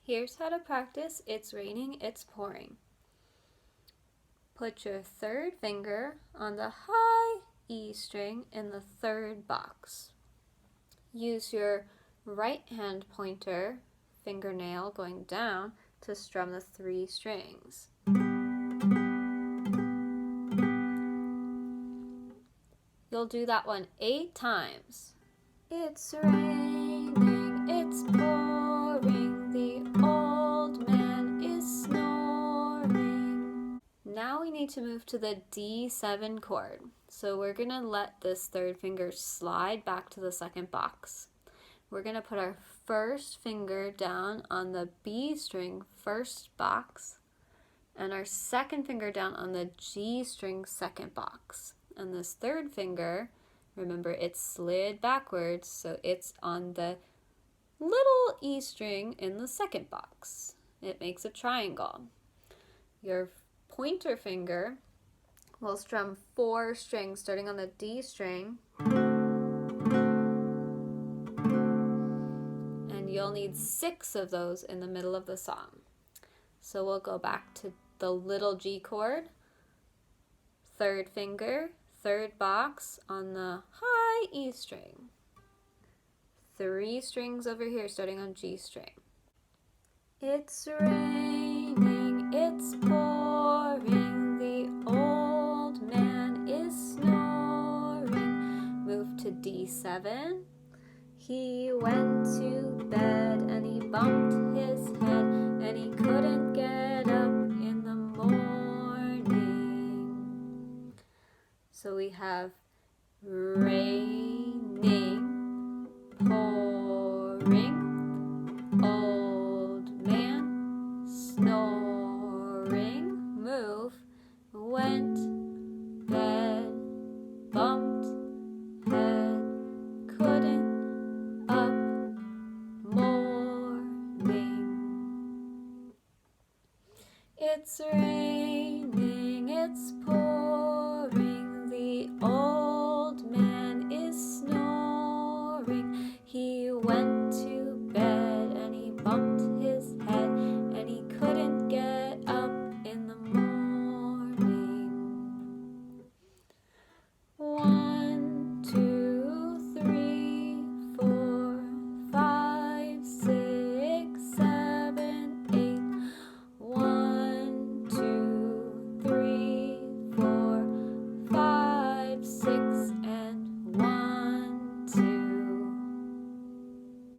Here's how to practice It's Raining, It's Pouring. Put your third finger on the high E string in the third box. Use your right hand pointer, fingernail going down, to strum the 3 strings. You'll do that one 8 times. It's raining, it's pouring, the old man is snoring. Now we need to move to the D7 chord. So we're going to let this third finger slide back to the second box. We're going to put our first finger down on the B string first box and our second finger down on the G string second box. And this third finger, remember, it's slid backwards, so it's on the little E string in the second box. It makes a triangle. Your pointer finger will strum 4 strings starting on the D string, and you'll need 6 of those in the middle of the song. So we'll go back to the little G chord, third finger, third box on the high E string. 3 strings over here starting on G string. It's raining, it's pouring, the old man is snoring. Move to D7. He went to bed and he bumped his head and he couldn't get up in the morning. So we have raining, pouring, old man, snoring. Move, went, bed, bumped, head, couldn't, up, morning. It's raining.